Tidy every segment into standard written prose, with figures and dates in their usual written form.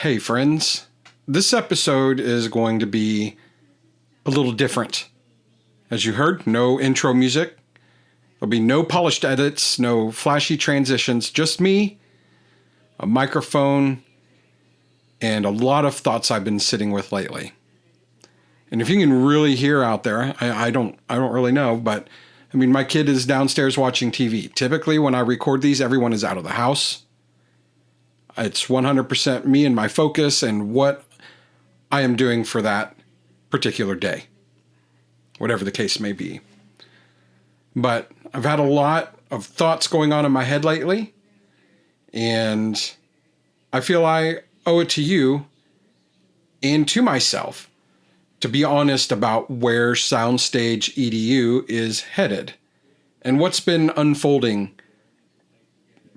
Hey friends, this episode is going to be a little different. As you heard, no intro music. There'll be no polished edits, no flashy transitions, just me, a microphone, and a lot of thoughts I've been sitting with lately. And if you can really hear out there, I don't really know, but I mean, my kid is downstairs watching TV. Typically, when I record these, everyone is out of the house. It's 100% me and my focus and what I am doing for that particular day, whatever the case may be. But I've had a lot of thoughts going on in my head lately, and I feel I owe it to you and to myself to be honest about where SoundstageEDU is headed and what's been unfolding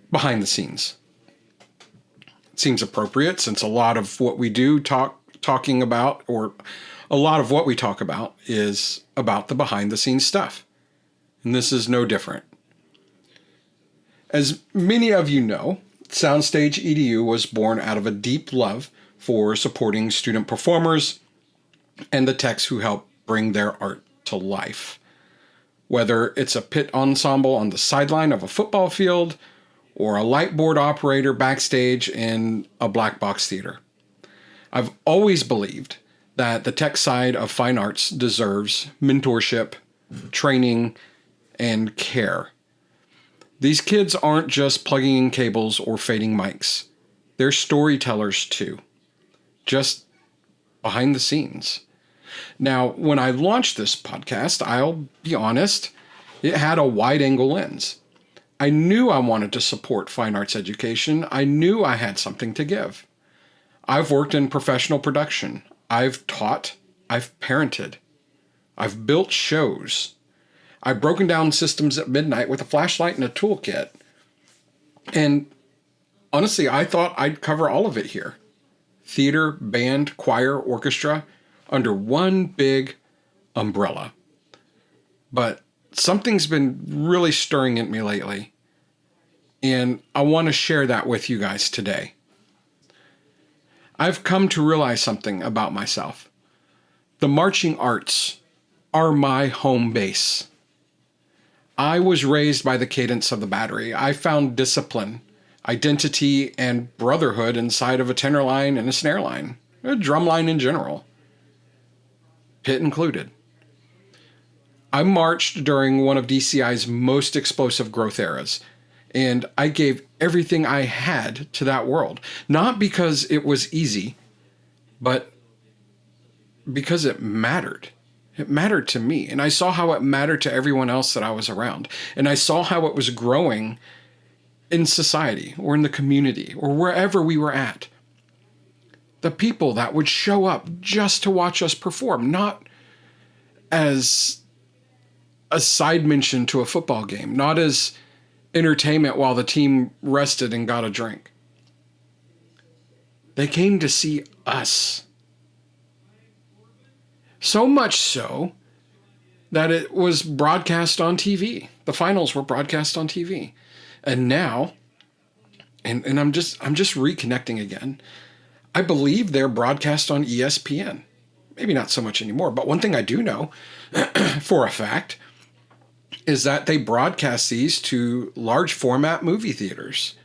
behind the scenes. It seems appropriate since a lot of what we do talking about, or a lot of what we talk about is about the behind the scenes stuff. And this is no different. As many of you know, SoundstageEDU was born out of a deep love for supporting student performers and the techs who help bring their art to life. Whether it's a pit ensemble on the sideline of a football field, or a light board operator backstage in a black box theater. I've always believed that the tech side of fine arts deserves mentorship, training, and care. These kids aren't just plugging in cables or fading mics. They're storytellers too, just behind the scenes. Now, when I launched this podcast, I'll be honest, it had a wide-angle lens. I knew I wanted to support fine arts education. I knew I had something to give. I've worked in professional production. I've taught. I've parented. I've built shows. I've broken down systems at midnight with a flashlight and a toolkit. And honestly, I thought I'd cover all of it here. Theater, band, choir, orchestra, under one big umbrella. But something's been really stirring at me lately, and I want to share that with you guys today. I've come to realize something about myself. The marching arts are my home base. I was raised by the cadence of the battery. I found discipline, identity, and brotherhood inside of a tenor line and a snare line, a drum line in general, pit included. I marched during one of DCI's most explosive growth eras, and I gave everything I had to that world. Not because it was easy, but because it mattered. It mattered to me, and I saw how it mattered to everyone else that I was around, and I saw how it was growing in society or in the community or wherever we were at. The people that would show up just to watch us perform, not as a side mention to a football game, not as entertainment while the team rested and got a drink. They came to see us. So much so that it was broadcast on TV. The finals were broadcast on TV. And now, and I'm just reconnecting again, I believe they're broadcast on ESPN. Maybe not so much anymore, but one thing I do know for a fact is that they broadcast these to large format movie theaters.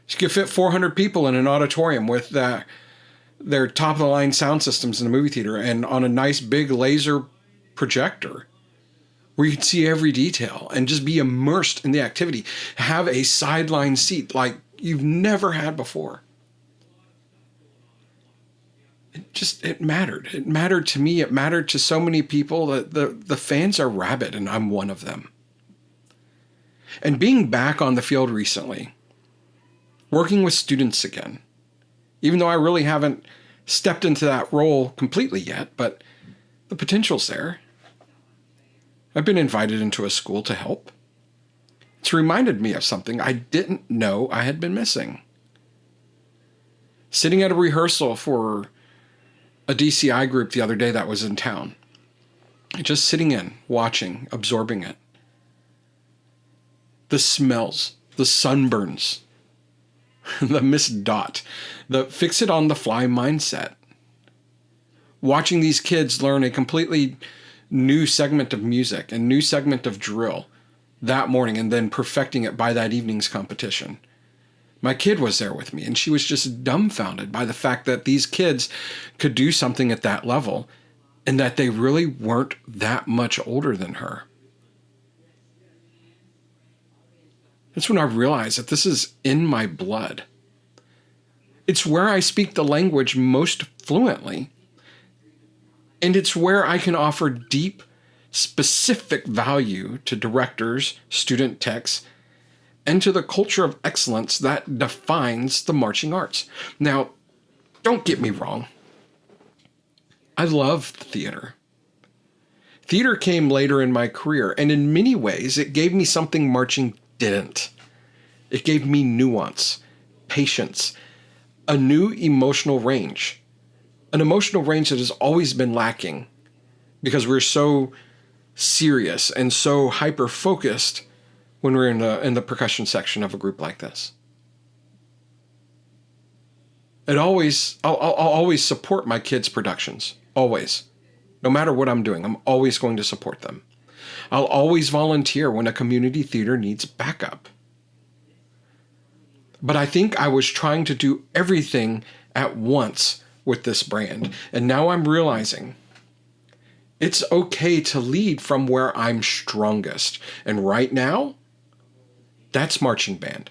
You could fit 400 people in an auditorium with their top of the line sound systems in the movie theater and on a nice big laser projector where you could see every detail and just be immersed in the activity. Have a sideline seat like you've never had before. It mattered. It mattered to me. It mattered to so many people that the fans are rabid, and I'm one of them. And being back on the field recently, working with students again, even though I really haven't stepped into that role completely yet, but the potential's there. I've been invited into a school to help. It's reminded me of something I didn't know I had been missing. Sitting at a rehearsal for a DCI group the other day that was in town. Just sitting in, watching, absorbing it. The smells, the sunburns, the Miss Dot, the fix it on the fly mindset. Watching these kids learn a completely new segment of music and new segment of drill that morning and then perfecting it by that evening's competition. My kid was there with me, and she was just dumbfounded by the fact that these kids could do something at that level and that they really weren't that much older than her. That's when I realized that this is in my blood. It's where I speak the language most fluently, and it's where I can offer deep, specific value to directors, student techs, and to the culture of excellence that defines the marching arts. Now, don't get me wrong. I love theater. Theater came later in my career, and in many ways, it gave me something marching didn't. It gave me nuance, patience, a new emotional range. An emotional range that has always been lacking because we're so serious and so hyper-focused when we're in the percussion section of a group like this. I'll always support my kids' productions. Always. No matter what I'm doing, I'm always going to support them. I'll always volunteer when a community theater needs backup. But I think I was trying to do everything at once with this brand. And now I'm realizing it's okay to lead from where I'm strongest. And right now, that's marching band.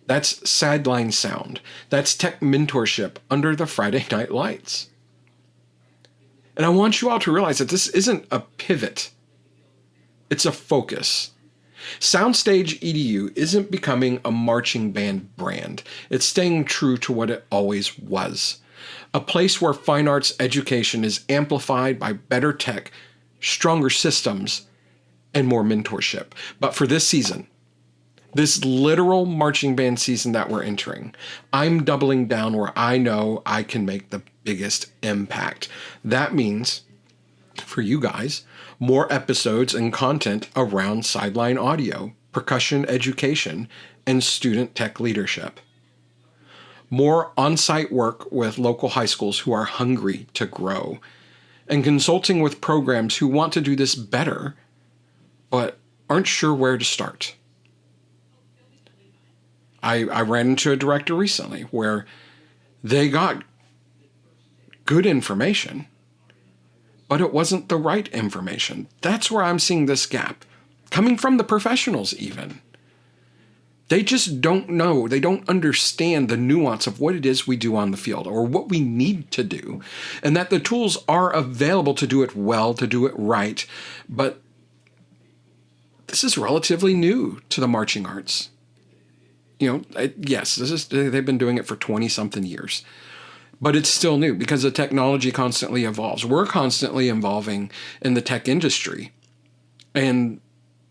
That's sideline sound. That's tech mentorship under the Friday night lights. And I want you all to realize that this isn't a pivot. It's a focus. SoundstageEDU isn't becoming a marching band brand. It's staying true to what it always was. A place where fine arts education is amplified by better tech, stronger systems, and more mentorship. But for this season, this literal marching band season that we're entering, I'm doubling down where I know I can make the biggest impact. That means, for you guys, more episodes and content around sideline audio, percussion education, and student tech leadership. More on-site work with local high schools who are hungry to grow, and consulting with programs who want to do this better, but aren't sure where to start. I ran into a director recently where they got good information, but it wasn't the right information. That's where I'm seeing this gap, coming from the professionals even. They just don't know. They don't understand the nuance of what it is we do on the field or what we need to do, and that the tools are available to do it well, to do it right. But this is relatively new to the marching arts. Yes, they've been doing it for 20-something years, but it's still new because the technology constantly evolves. We're constantly evolving in the tech industry, and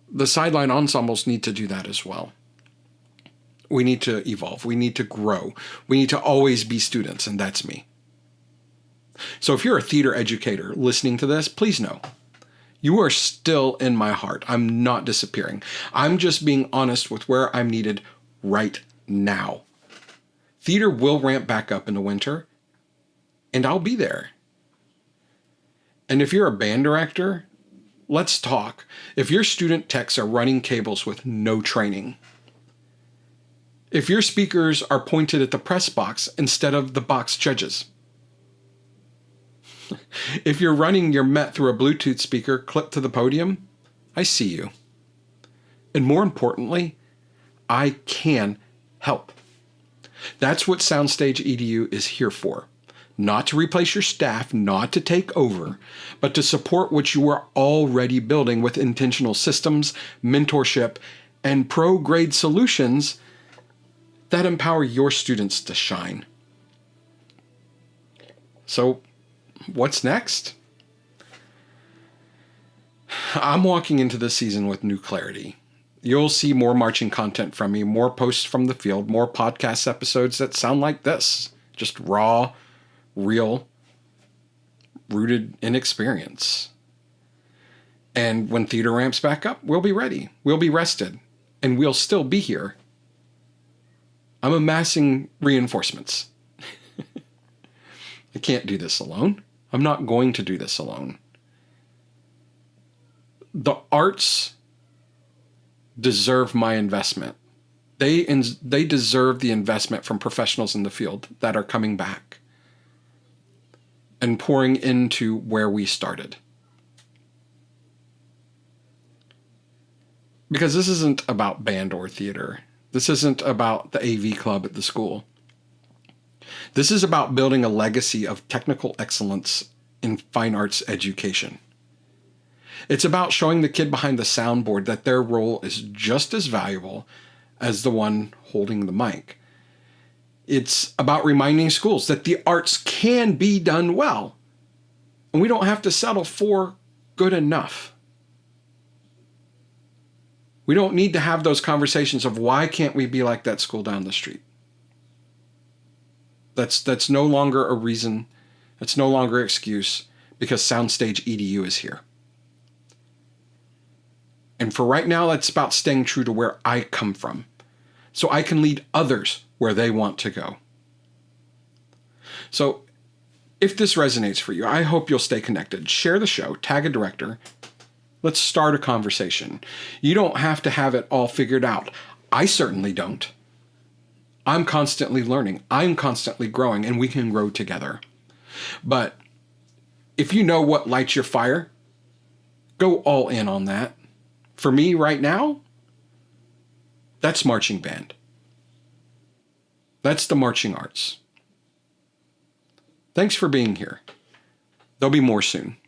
the sideline ensembles need to do that as well. We need to evolve. We need to grow. We need to always be students, and that's me. So if you're a theater educator listening to this, please know you are still in my heart. I'm not disappearing. I'm just being honest with where I'm needed right now. Theater will ramp back up in the winter, and I'll be there. And if you're a band director, let's talk. If your student techs are running cables with no training, if your speakers are pointed at the press box instead of the box judges, if you're running your Met through a Bluetooth speaker clipped to the podium, I see you. And more importantly, I can help. That's what SoundstageEDU is here for. Not to replace your staff, not to take over, but to support what you are already building with intentional systems, mentorship, and pro-grade solutions that empower your students to shine. So, what's next? I'm walking into this season with new clarity. You'll see more marching content from me, more posts from the field, more podcast episodes that sound like this. Just raw, real, rooted in experience. And when theater ramps back up, we'll be ready. We'll be rested. And we'll still be here I'm amassing reinforcements. I can't do this alone. I'm not going to do this alone. The arts deserve my investment. They deserve the investment from professionals in the field that are coming back and pouring into where we started. Because this isn't about band or theater. This isn't about the AV club at the school. This is about building a legacy of technical excellence in fine arts education. It's about showing the kid behind the soundboard that their role is just as valuable as the one holding the mic. It's about reminding schools that the arts can be done well, and we don't have to settle for good enough. We don't need to have those conversations of why can't we be like that school down the street. That's no longer a reason. It's no longer an excuse because SoundstageEDU is here. And for right now, that's about staying true to where I come from, so I can lead others where they want to go. So if this resonates for you, I hope you'll stay connected. Share the show, tag a director. Let's start a conversation. You don't have to have it all figured out. I certainly don't. I'm constantly learning. I'm constantly growing, and we can grow together. But if you know what lights your fire, go all in on that. For me right now, that's marching band. That's the marching arts. Thanks for being here. There'll be more soon.